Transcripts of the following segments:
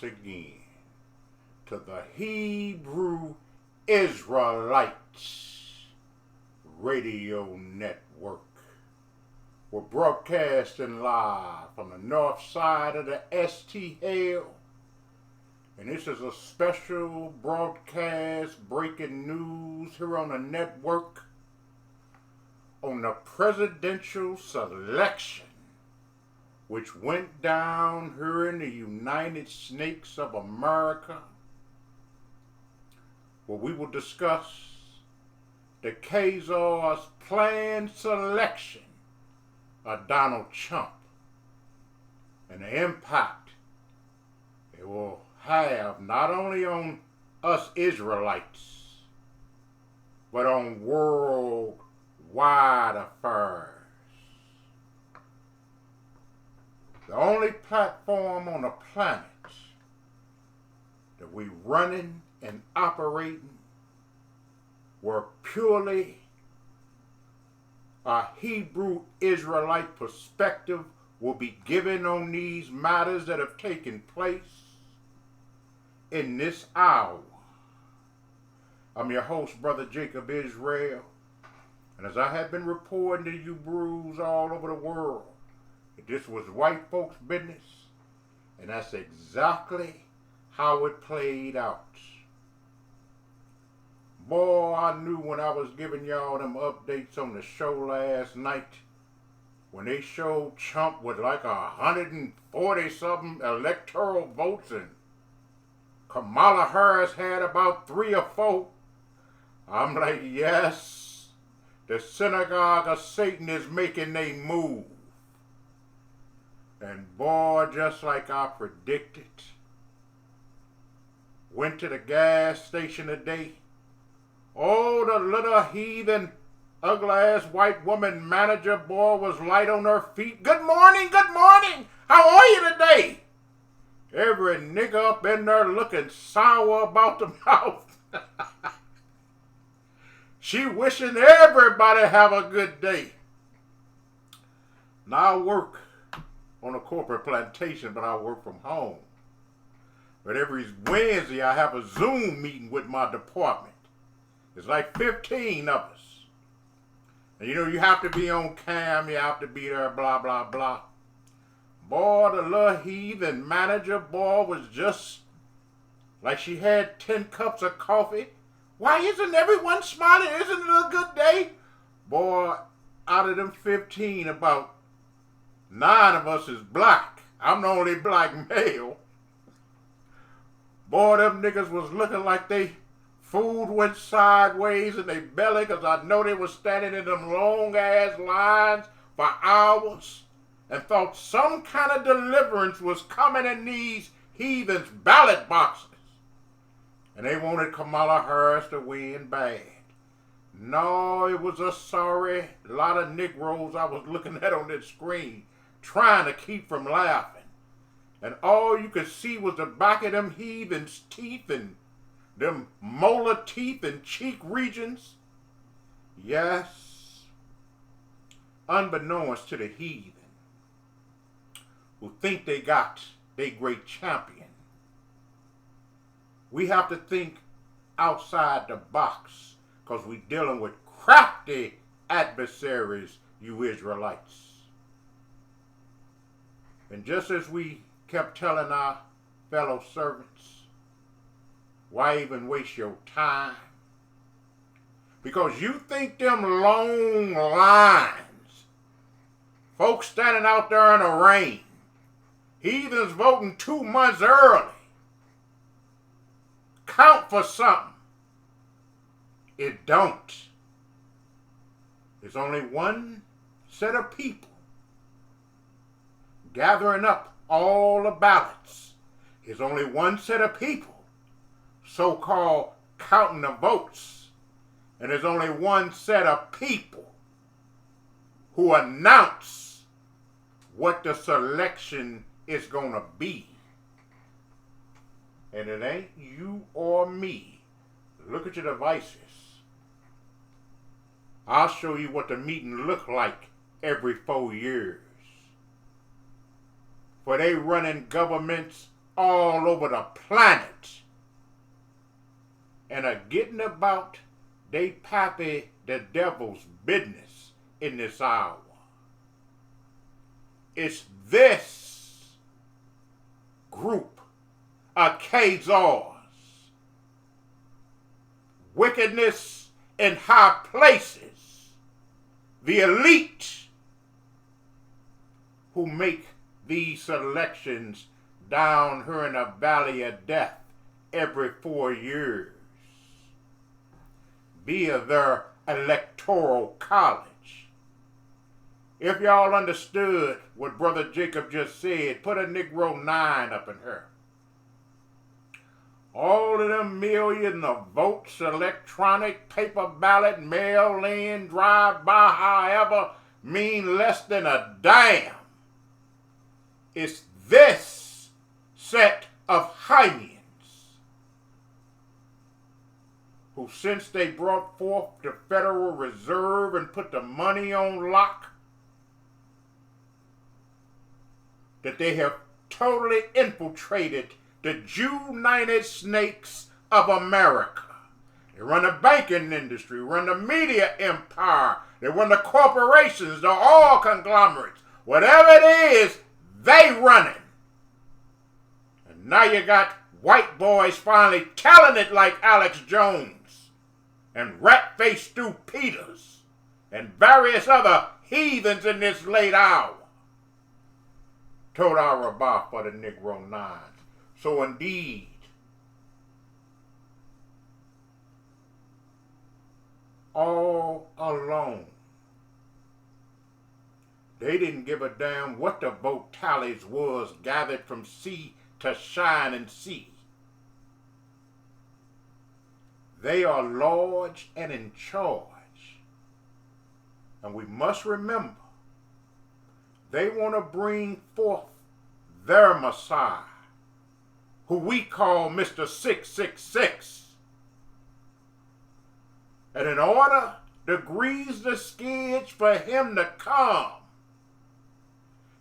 once again to the Hebrew Israelites Radio Network. We're broadcasting live from the north side of the STL, and this is a special broadcast breaking news here on the network on the presidential selection, which went down here in the United States of America, where we will discuss the KHAZARS planned selection of Donald Trump and the impact it will have not only on us Israelites, but on worldwide affairs. The only platform on the planet that we running and operating where purely a Hebrew Israelite perspective will be given on these matters that have taken place in this hour. I'm your host, Brother Jacob Israel, and as I have been reporting to you brews all over the world, this was white folks' business, and that's exactly how it played out. Boy, I knew when I was giving y'all them updates on the show last night, when they showed Chump with like 140-something electoral votes and Kamala Harris had about 3 or 4, I'm like, yes, the synagogue of Satan is making a move. And boy, just like I predicted, went to the gas station today. Oh, the little heathen, ugly-ass white woman manager, boy, was light on her feet. Good morning, how are you today? Every nigga up in there looking sour about the mouth. She wishing everybody have a good day. Now I work on a corporate plantation, but I work from home. But every Wednesday I have a Zoom meeting with my department. It's like 15 of us. And you know, you have to be on cam, you have to be there, blah, blah, blah. Boy, the little heathen manager, boy, was just like she had 10 cups of coffee. Why isn't everyone smiling? Isn't it a good day? Boy, out of them 15, about 9 of us is black. I'm the only black male. Boy, them niggas was looking like they food went sideways in their belly, because I know they was standing in them long-ass lines for hours and thought some kind of deliverance was coming in these heathens' ballot boxes. And they wanted Kamala Harris to win bad. No, it was a sorry lot of Negroes I was looking at on this screen, trying to keep from laughing. And all you could see was the back of them heathens' teeth and them molar teeth and cheek regions. Yes, unbeknownst to the heathen who think they got their great champion, we have to think outside the box, because we're dealing with crafty adversaries, you Israelites. And just as we kept telling our fellow servants, why even waste your time? Because you think them long lines, folks standing out there in the rain, heathens voting 2 months early, count for something. It don't. There's only one set of people gathering up all the ballots. There's only one set of people so-called counting the votes. And there's only one set of people who announce what the selection is going to be. And it ain't you or me. Look at your devices. I'll show you what the meeting look like every 4 years. For they running governments all over the planet and are getting about they pappy the devil's business in this hour. It's this group of KHAZARS, wickedness in high places, the elite who make these selections down here in the valley of death every 4 years via their electoral college. If y'all understood what Brother Jacob just said, put a Negro 9 up in here. All of them millions of votes, electronic, paper ballot, mail-in, drive-by, however, mean less than a damn. It's this set of Hymians who, since they brought forth the Federal Reserve and put the money on lock, that they have totally infiltrated the United Snakes of America. They run the banking industry, run the media empire, they run the corporations, the oil conglomerates. Whatever it is, they run it. And now you got white boys finally telling it like Alex Jones and Rat-Faced Stu Peters and various other heathens in this late hour. Toda Rabbah for the Negro 9. So indeed, all alone, they didn't give a damn what the vote tallies was gathered from sea to shining sea. They are large and in charge. And we must remember, they want to bring forth their Messiah, who we call Mr. 666. And in order to grease the skids for him to come,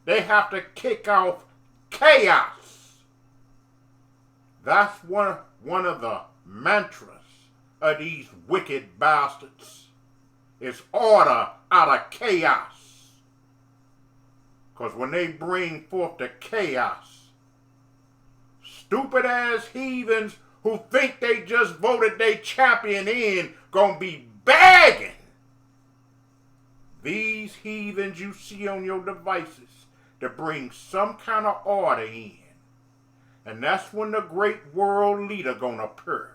they have to kick off chaos. That's one of the mantras of these wicked bastards. Is order out of chaos. Because when they bring forth the chaos, stupid ass heathens who think they just voted their champion in gonna be begging these heathens you see on your devices to bring some kind of order in. And that's when the great world leader gonna appear.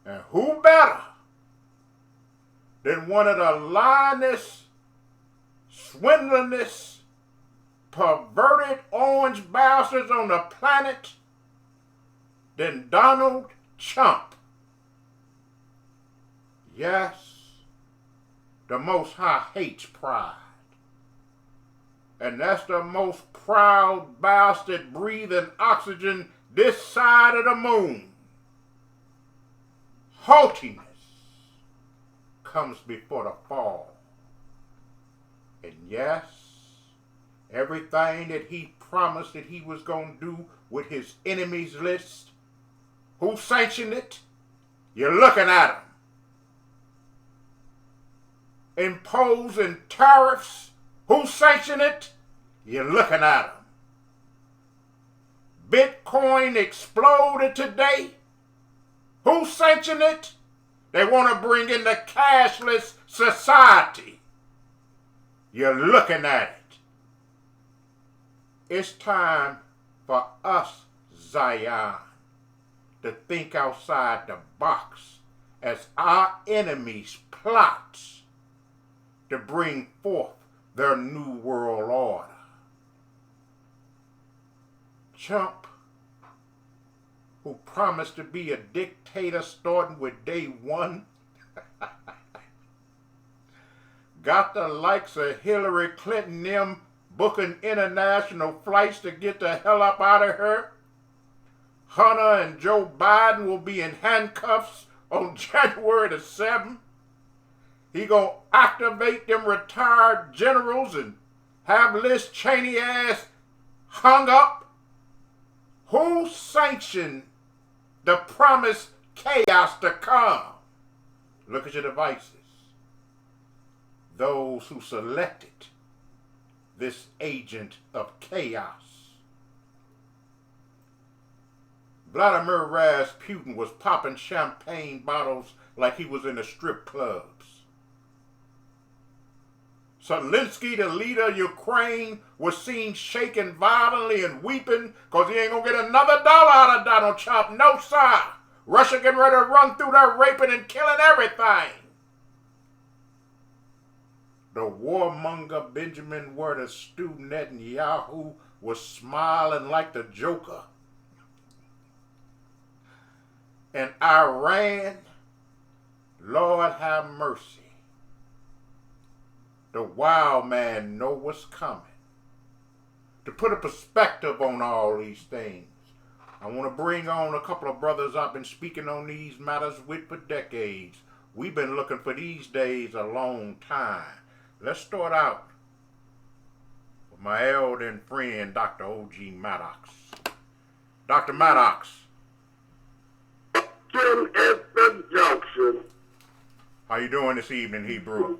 And who better than one of the lioness, swindlingest, perverted orange bastards on the planet than Donald Chump. Yes, the Most High hates pride. And that's the most proud bastard breathing oxygen this side of the moon. Haughtiness comes before the fall. And yes, everything that he promised that he was going to do with his enemies list, who sanctioned it? You're looking at him. Imposing tariffs, who sanctioned it? You're looking at him. Bitcoin exploded today. Who sanctioned it? They want to bring in the cashless society. You're looking at it. It's time for us, Zion, to think outside the box as our enemies plot to bring forth their new world order. Chump, who promised to be a dictator starting with day one, got the likes of Hillary Clinton them booking international flights to get the hell up out of her. Hunter and Joe Biden will be in handcuffs on January the 7th. He gonna activate them retired generals and have Liz Cheney ass hung up? Who sanctioned the promised chaos to come? Look at your devices. Those who selected this agent of chaos. Vladimir Rasputin was popping champagne bottles like he was in the strip clubs. Zelensky, the leader of Ukraine, was seen shaking violently and weeping because he ain't going to get another dollar out of Donald Trump. No, sir. Russia getting ready to run through there raping and killing everything. The warmonger Benjamin Werder Stu Netanyahu was smiling like the Joker. And Iran, Lord have mercy. The wild man know what's coming. To put a perspective on all these things, I want to bring on a couple of brothers I've been speaking on these matters with for decades. We've been looking for these days a long time. Let's start out with my elder and friend, Dr. O.G. Mattox. Dr. Mattox. At the junction. How you doing this evening, Hebrew?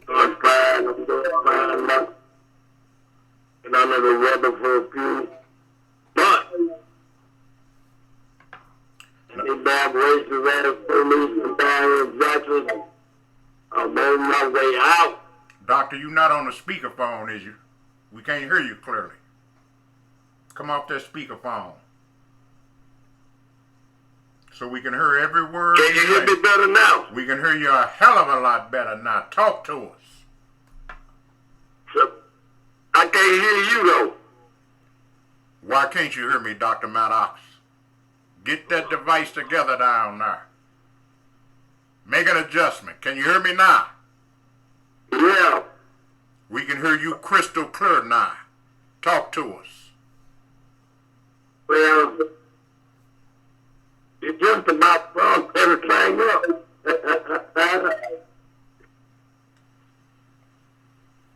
I'm fine. I'm doing fine now. And I'm in the weather for a few. But any bad racist ass police and bad Jackson, I'm on my way out. Doctor, you not on the speakerphone, is you? We can't hear you clearly. Come off that speakerphone. So we can hear every word. Can you hear me better now? We can hear you a hell of a lot better now. Talk to us. So, I can't hear you though. Why can't you hear me, Dr. Mattox? Get that device together down there. Make an adjustment. Can you hear me now? Yeah. We can hear you crystal clear now. Talk to us. Well, you just about fucked everything up.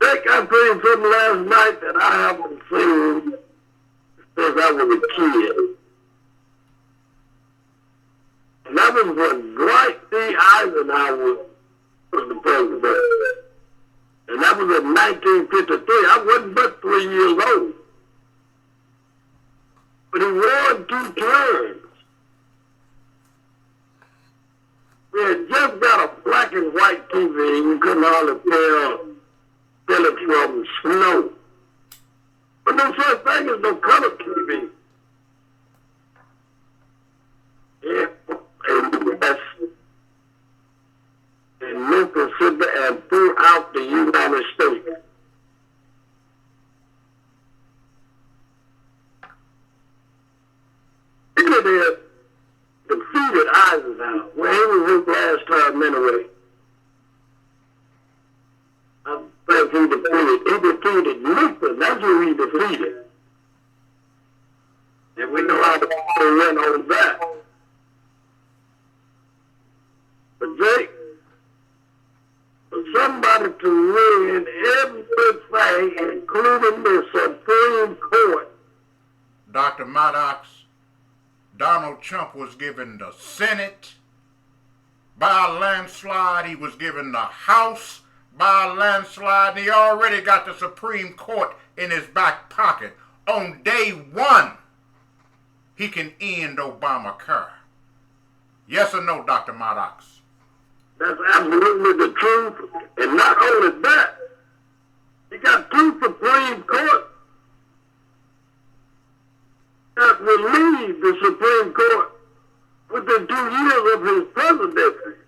Think I seen something last night that I haven't seen since I was a kid. And that was when Dwight D. Eisenhower was the president. And that was in 1953. I wasn't but 3 years old. But he won 2 terms. We had just got a black and white TV. You couldn't hardly tell Phillips from snow. But no such thing as no color TV. Yeah, in Mississippi and throughout the United States. He defeated Eisenhower. Well, he was his last time anyway. I think he defeated Nixon. That's who he defeated. And we know how the story went on that. But Jake, for somebody to win everything, including the Supreme Court. Dr. Mattox, Donald Trump was given the Senate by a landslide. He was given the House by a landslide. And he already got the Supreme Court in his back pocket. On day 1, he can end Obamacare. Yes or no, Dr. Mattox? That's absolutely the truth. And not only that, he got 2 Supreme Court that relieved the Supreme Court within 2 years of his presidency.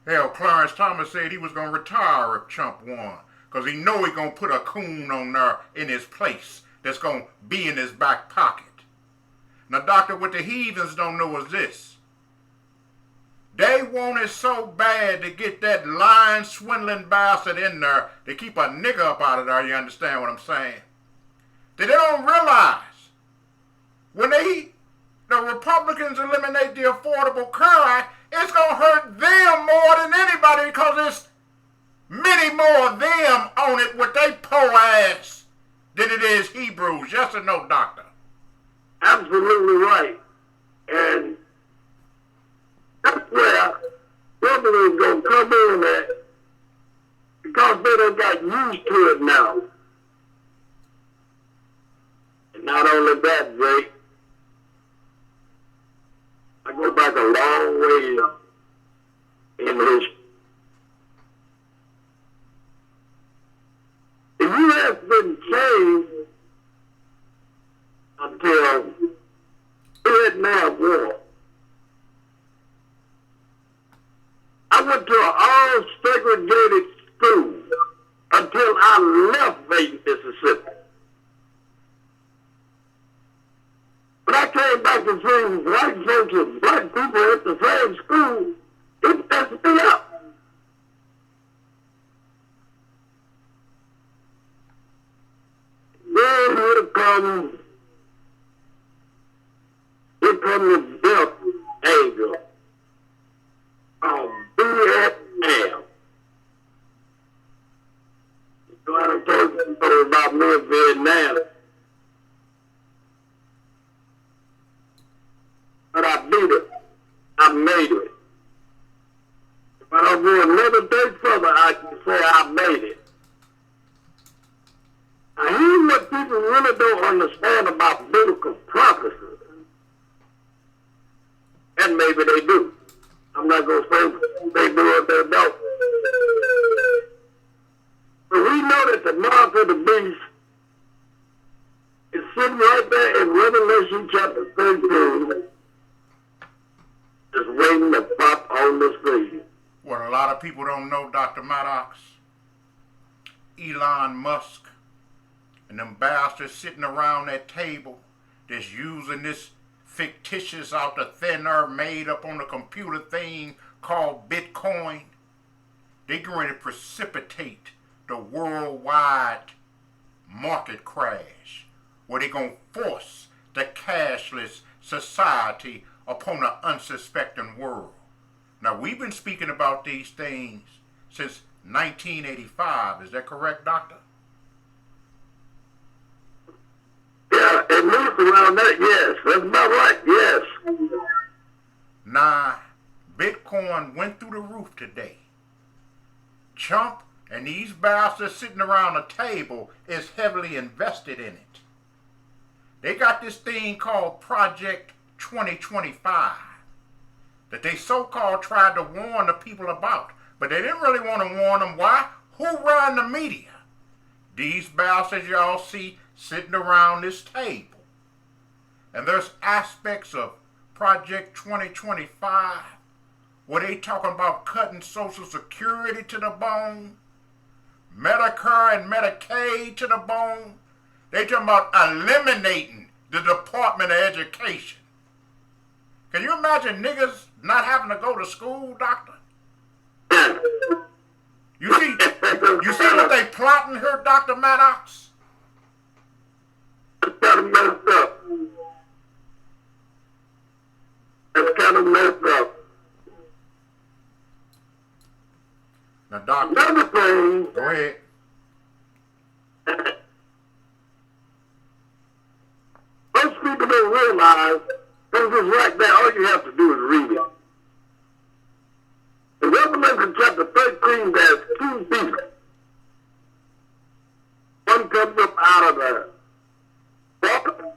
Hell, Clarence Thomas said he was going to retire if Trump won, because he know he's going to put a coon on there in his place that's going to be in his back pocket. Now, doctor, what the heathens don't know is this. They want it so bad to get that lying, swindling bastard in there to keep a nigga up out of there, you understand what I'm saying? That they don't realize when the Republicans eliminate the Affordable Care Act, it's going to hurt them more than anybody because there's many more of them on it with they poor ass than it is Hebrews. Yes or no, doctor? Absolutely right. And that's where trouble is going to come in at, because they done got used to it now. And not only that, Drake, I go back a long way in history. The U.S. didn't change until the Vietnam War. I went to an all-segregated school until I left Baton, Mississippi. When I came back to see white folks and black people at the same school, it messed me up. Then here comes the death angel of Vietnam. So I done told you story about me in Vietnam. But I beat it. I made it. If I don't go another day further, I can say I made it. Now, here's what people really don't understand about biblical prophecy. And maybe they do. I'm not going to say they do or they don't. But we know that the mark of the beast is sitting right there in Revelation chapter 13, just waiting to pop on the screen. What a lot of people don't know, Dr. Mattox, Elon Musk and them bastards sitting around that table that's using this fictitious out the thin air made up on a computer thing called Bitcoin. They going to precipitate the worldwide market crash where they going to force the cashless society upon an unsuspecting world. Now, we've been speaking about these things since 1985. Is that correct, Doctor? Yeah, at least around that, yes. That's about right, yes. Now, Bitcoin went through the roof today. Chump and these bastards sitting around a table is heavily invested in it. They got this thing called Project 2025 that they so-called tried to warn the people about. But they didn't really want to warn them. Why? Who run the media? These bastards y'all see sitting around this table. And there's aspects of Project 2025 where they talking about cutting Social Security to the bone, Medicare and Medicaid to the bone. They talking about eliminating the Department of Education. Can you imagine niggas not having to go to school, doctor? You see what they plotting here, Dr. Mattox? That's kind of messed up. That's kind of messed up. Now, doctor, Another thing. go ahead. Most people don't realize this is right there. All you have to do is read it. In Revelation chapter 13, there's two beasts. One comes up out of the water,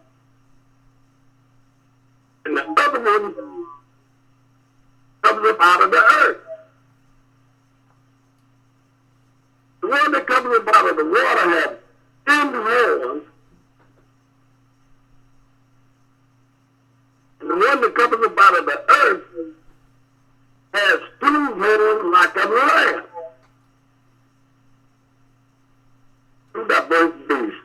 and the other one comes up out of the earth. The one that comes up out of the water has 10 horns, and the one that comes up out of the earth has 2 horns like a lamb. Who got both beasts?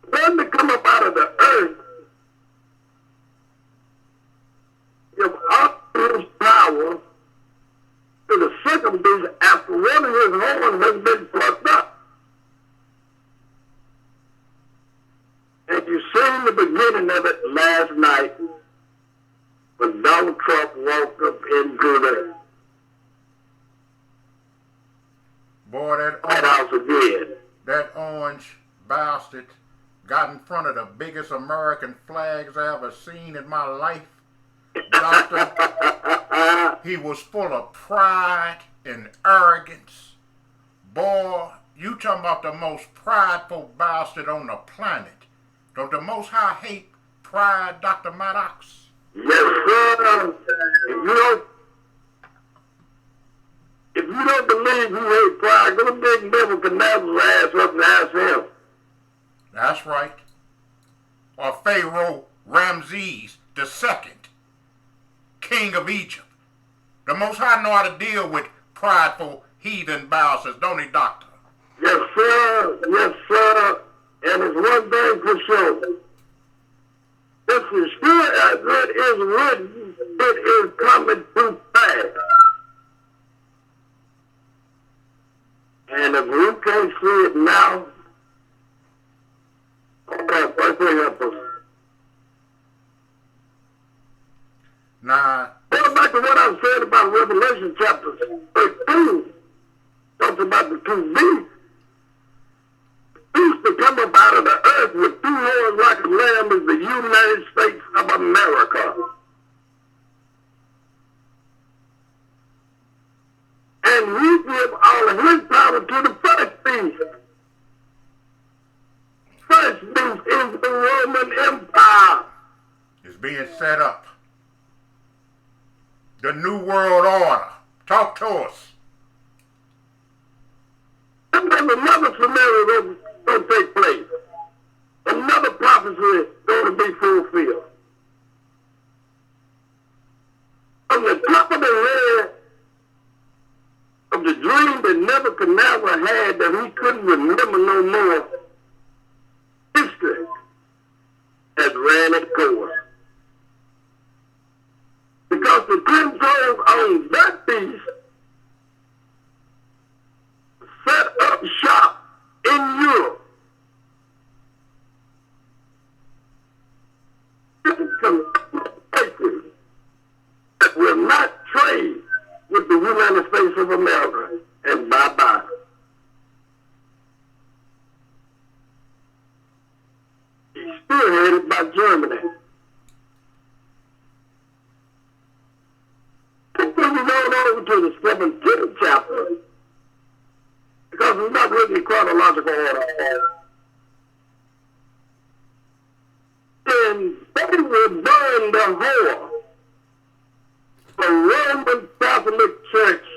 The one that comes up out of the earth gives all his power to the second beast after one of his horns has been plucked up. And you seen the beginning of it last night when Donald Trump walked up into the Boy, White House again. that orange bastard got in front of the biggest American flags I ever seen in my life. Doctor, he was full of pride and arrogance. Boy, you talking about the most prideful bastard on the planet. Don't the Most High hate pride, Dr. Mattox? Yes, sir. If you don't believe you hate pride, go big Nebuchadnezzar's ass up and ask him. That's right. Or Pharaoh Ramses II, king of Egypt. The Most High know how to deal with prideful heathen bastards, don't he, Doctor? Yes, sir. Yes, sir. And it's one thing for sure. This is sure as it is written, it is coming to pass. And if we can't see it now, okay, first thing help us. Now, Going back to what I was saying about Revelation chapter 13, talks about the two beasts. Beast to come up out of the earth with two horns like a lamb is the United States of America. And we give all of his power to the first beast. First beast is the Roman Empire. it's being set up. The New World Order. Talk to us. And then another scenario going to take place. Another prophecy going to be fulfilled. On the top of the head of the dream that Nebuchadnezzar had that he couldn't remember no more, history has ran its course. Because the 10 toes on that beast set up shop in Europe. Some places that will not trade with the United States of America. And bye-bye. He's spearheaded by Germany. Moving on over to the 17th chapter, because it's not written in chronological order. And they will burn the whore, the Roman Catholic Church,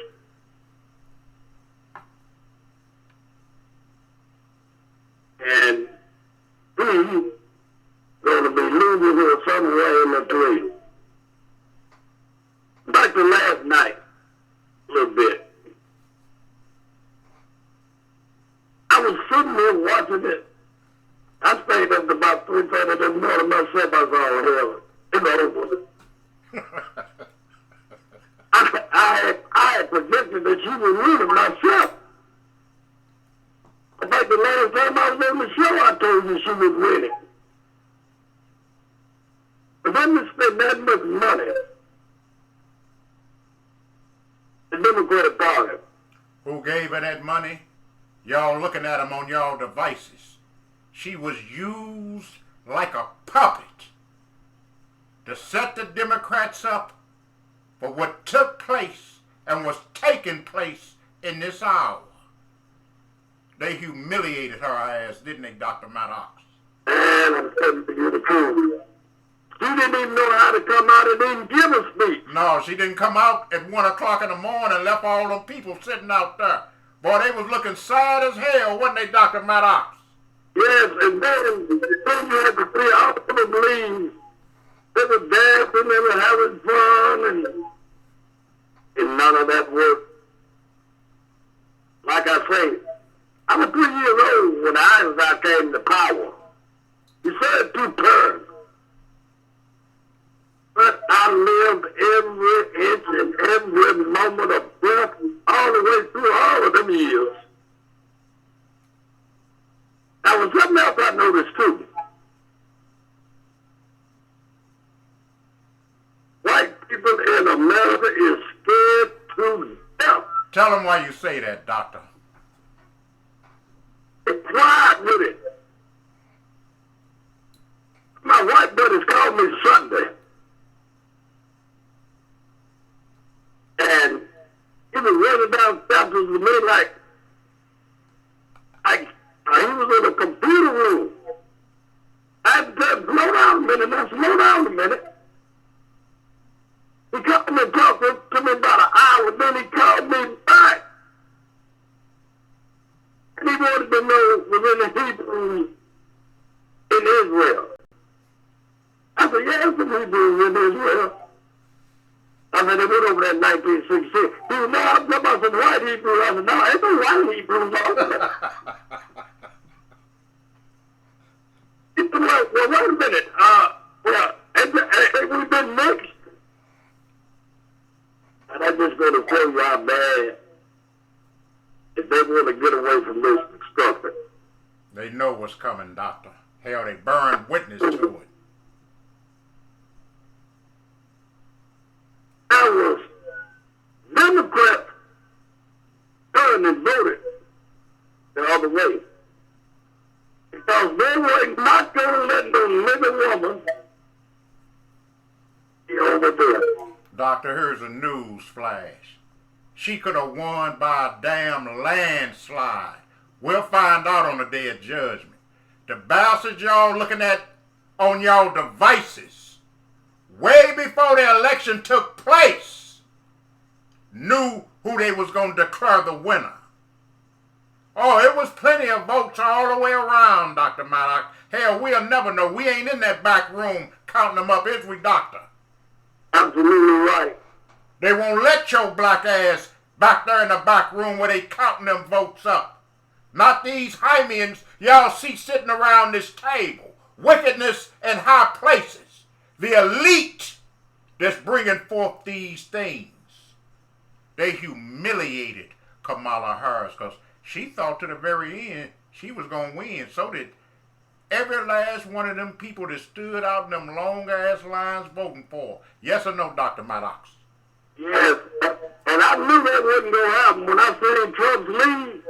and he's going to be losing here somewhere in the three. Back to last night, a little bit. I was sitting here watching it. I stayed up to about 3:30 in the morning myself. I was all hell. It's over. I had predicted that she was reading myself. In fact, the last time I was on the show, I told you she was winning. But then to spend that much money, the Democratic Party. Who gave her that money? Y'all looking at them on y'all devices. She was used like a puppet to set the Democrats up for what took place and was taking place in this hour. They humiliated her ass, didn't they, Dr. Mattox? And I'm telling you the truth. She didn't even know how to come out and even give a speech. No, she didn't come out at 1 o'clock in the morning and left all them people sitting out there. Boy, they was looking sad as hell, wasn't they, Dr. Mattox? Yes, and then you had to see all of them leave. They were dancing, they were having fun, and none of that worked. Like I say, I was 3 years old when Eisenhower came to power. He said 2 terms. But I lived every inch and every moment of breath all the way through all of them years. Now, was something else I noticed too. White people in America is scared to death. Tell them why you say that, Doctor. always called me Sunday. And he was running down chapters with me like he was in a computer room. I said, slow down a minute, now slow down a minute. He come and talked to me about an hour, then he called me back. And he wanted to know was in the Hebrews in Israel. I said, yeah, some Hebrews in Israel. I said, they went over there in 1966. He said, no, I'm talking about some white Hebrews. I said, no, ain't no white Hebrews over there. He said, well, wait a minute. We've been mixed. And I'm just going to tell you how bad if they want to get away from this destruction. They know what's coming, Doctor. Hell, they burn witness to it. There was Democrats turned and voted the other way. Because they were not going to let the living woman be over there. Doctor, here's a news flash. She could have won by a damn landslide. We'll find out on the day of judgment. The bastards y'all looking at on y'all devices, way before the election took place, knew who they was going to declare the winner. Oh, it was plenty of votes all the way around, Dr. Mattox. Hell, we'll never know. We ain't in that back room counting them up, is we, Doctor? Absolutely right. They won't let your black ass back there in the back room where they counting them votes up. Not these Hymians y'all see sitting around this table. Wickedness in high places. The elite that's bringing forth these things. They humiliated Kamala Harris because she thought to the very end she was going to win. So did every last one of them people that stood out in them long-ass lines voting for. Yes or no, Dr. Mattox? Yes. And I knew that wasn't going to happen when I seen Trump's lead.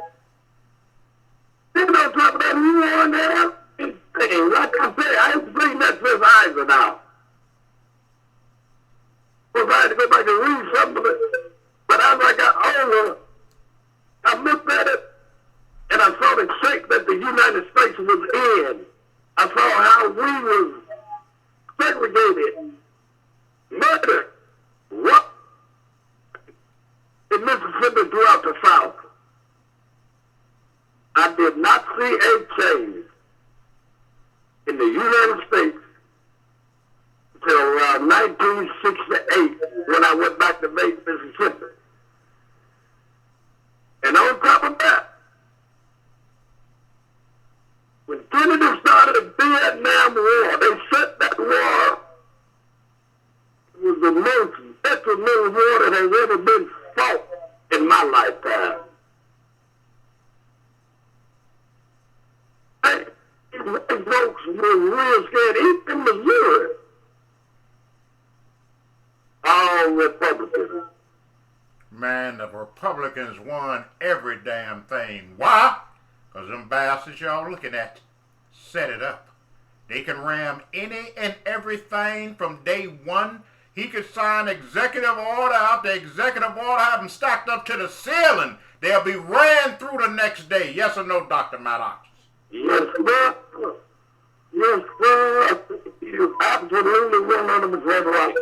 Then on top of that, you won there. Like I said, I ain't seen that since Eisenhower. So I had to go back and read some of it. But as I got older, I looked at it, and I saw the shape that the United States was in. I saw how we was segregated, murdered, what in Mississippi throughout the South. I did not see a change in the United States until around 1968 when I went back to Mississippi. And on top of that, when Kennedy started the Vietnam War, they said that war was the most detrimental war that has ever been fought in my lifetime. White folks were real scared, even in Missouri. All Republicans. Man, the Republicans won every damn thing. Why? Because them bastards y'all looking at set it up. They can ram any and everything from day one. He could sign executive order after executive order, have them stacked up to the ceiling. They'll be ran through the next day. Yes or no, Dr. Mattox? Yes, sir. Yes, sir. You're absolutely 100% right.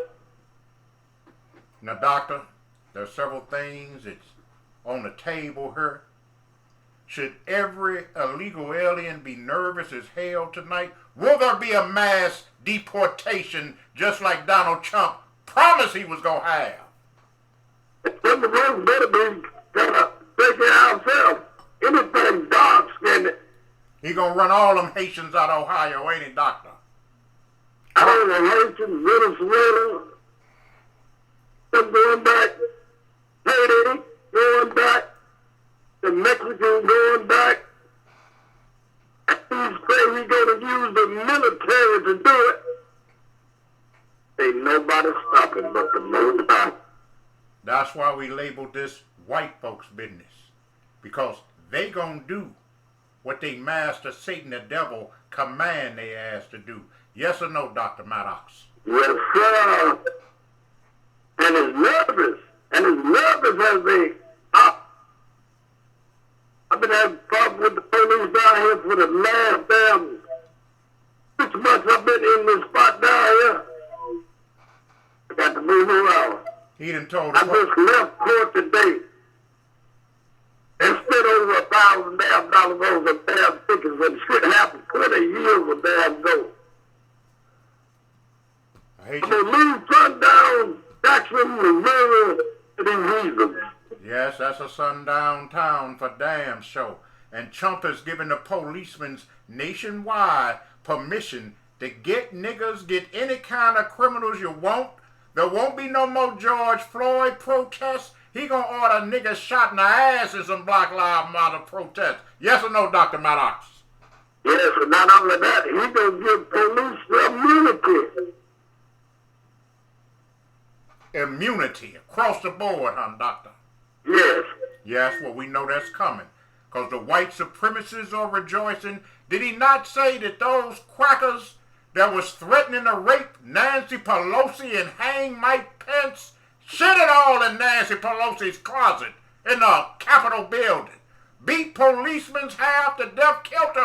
Now, Doctor, there's several things that's on the table here. Should every illegal alien be nervous as hell tonight? Will there be a mass deportation just like Donald Trump promised he was going to have? Some of us better be kind of taking ourselves. Anything dark-skinned. He going to run all them Haitians out of Ohio, ain't he, Doctor? All the Haitians, Venezuela, them going back, Haiti going back, the Mexicans going back. He's saying he's going to use the military to do it. Ain't nobody stopping but the Most High. That's why we labeled this white folks' business. Because they going to do what they master Satan the devil command they asked to do. Yes or no, Dr. Mattox? Yes, sir. And it's nervous. And it's nervous as they are. I've been having problems with the police down here for the last damn 6 months I've been in this spot down here. I got to move around. He done told I just left court today and spent over $1,000 damn over damn tickets, and shit happened 20 years ago. I hate I'm going to leave Sundown, Jackson, Missouri for these reasons. Yes, that's a sundown town for damn sure. And Chump has given the policemen nationwide permission to get niggas, get any kind of criminals you want. There won't be no more George Floyd protests. He gonna order niggas shot in the ass in some Black Lives Matter protests. Yes or no, Dr. Mattox? Yes, and not only that, he gonna give police immunity. Immunity across the board, huh, Doctor? Yes. Yes, well, we know that's coming. Because the white supremacists are rejoicing. Did he not say that those crackers that was threatening to rape Nancy Pelosi and hang Mike Pence shit it all in Nancy Pelosi's closet in the Capitol building? Beat policemen's half to death, killed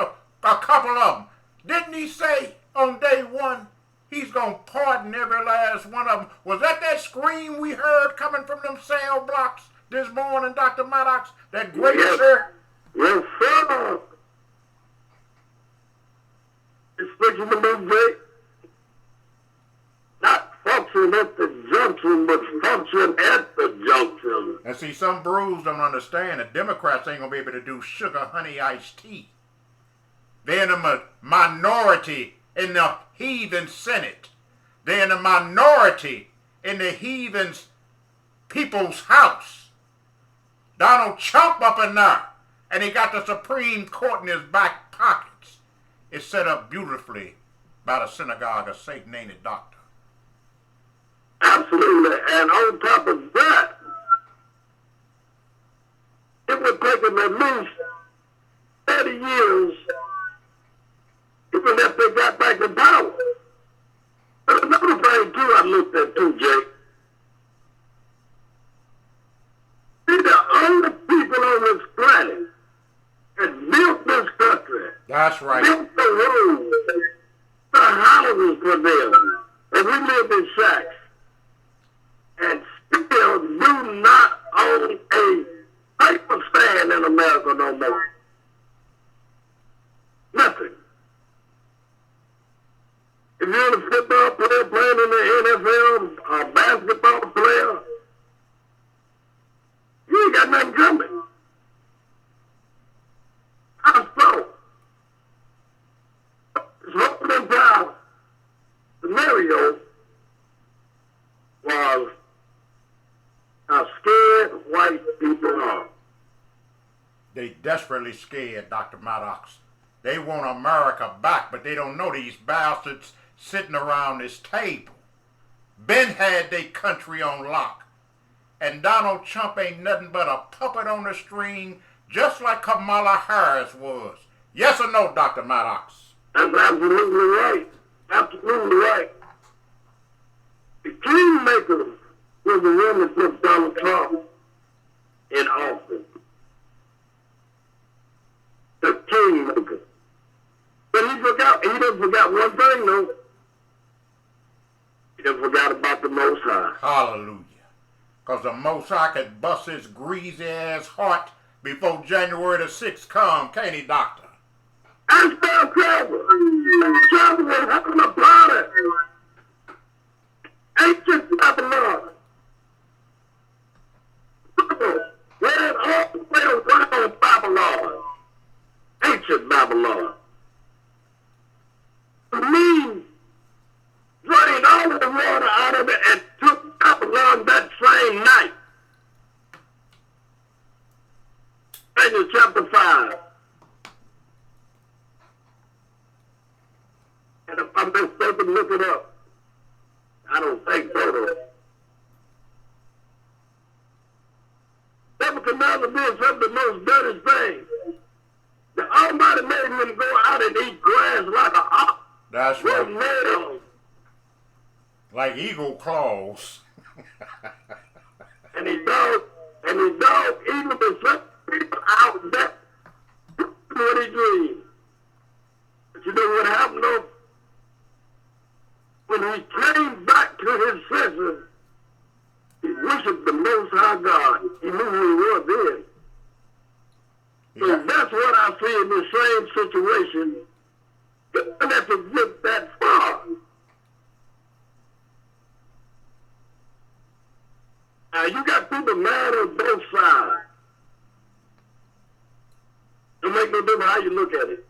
a couple of them. Didn't he say on day one he's going to pardon every last one of them? Was that scream we heard coming from them cell blocks this morning, Dr. Mattox? That great shirt? Yes, sir. It's switching the new gate. Not function at the junction, but function at the junction. And see, some brews don't understand that Democrats ain't going to be able to do sugar, honey, iced tea. They're in a minority in the heathen Senate. They're in a minority in the heathen's people's house. Donald Chump up in there. And he got the Supreme Court in his back pockets. It's set up beautifully by the synagogue of Satan, ain't it, Doctor? Absolutely. And on top of that, it would take them at least 30 years even if they got back in power. But another thing, too, I looked at, too, Jake. They're the only people on this planet that built this country. That's right. Built the roads, the houses for them. And we live in shacks. And still do not own a paper stand in America no more. Nothing. If you're a football player playing in the NFL, a basketball player, you ain't got nothing coming. How so? This whole entire scenario was how scared white people are. They desperately scared, Dr. Mattox. They want America back, but they don't know these bastards sitting around this table. Ben had their country on lock. And Donald Trump ain't nothing but a puppet on the string, just like Kamala Harris was. Yes or no, Dr. Mattox? That's absolutely right. Absolutely right. The kingmaker was the one that put Donald Trump in office. The kingmaker. But he done forgot one thing, though. He done forgot about the Most High. Hallelujah. Because the Most High could bust his greasy ass heart before January the 6th come, can't he, Doctor? I spelled travel. Travel was having a party. Ancient Babylon. Ran all the way around Babylon. Ancient Babylon. The mean drained all of the water out of it and took Babylon that same night. Daniel chapter 5. And if I'm mistaken, look it up. I don't think so, though. Nebuchadnezzar did some of the most dirty things The Almighty made him go out and eat grass like a ox. That's What right. made him? Like eagle claws. And his dog even the some people out there what he dreamed. But you know what happened though? When he came back to his senses, he worshiped the Most High God. He knew who he was then. So Yeah. that's what I see in the same situation. You don't have to get that far. Now you got people mad on both sides. Don't make no difference how you look at it.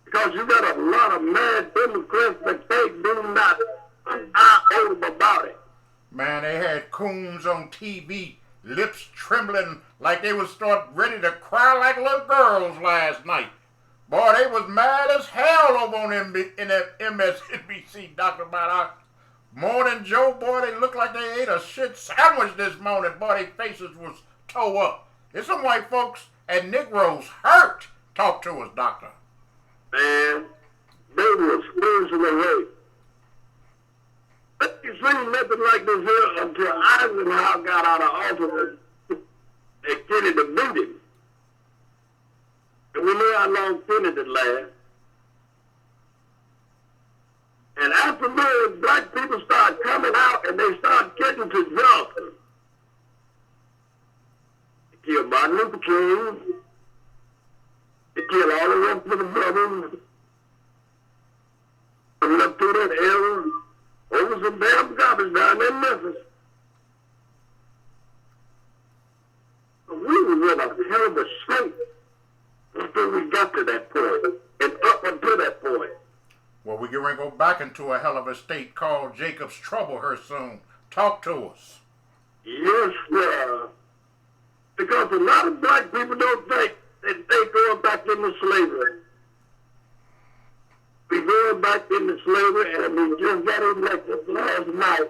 Because you got a lot of mad Democrats that think do not an iota about it. Man, they had coons on TV, lips trembling like they was ready to cry like little girls last night. Boy, they was mad as hell over on MSNBC, talking about our Morning Joe. Boy, they looked like they ate a shit sandwich this morning. Boy, their faces was toe up. There's some white folks and Negroes hurt. Talk to us, doctor. Man, they were spiritually away. But you see nothing like this here until Eisenhower got out of office and Kennedy beat him. And we know how long Kennedy lasted. And after that, black people start coming out and they start getting to Johnson. They killed Martin Luther King. They killed all the rest of the brothers. Coming up through that era, over some damn garbage down there in Memphis. But we were in a terrible state until we got to that point, and up until that point. Well, we're going to go back into a hell of a state called Jacob's Trouble here soon. Talk to us. Yes, sir. Because a lot of black people don't think that they going back into slavery. We going back into slavery, and we just got elected last night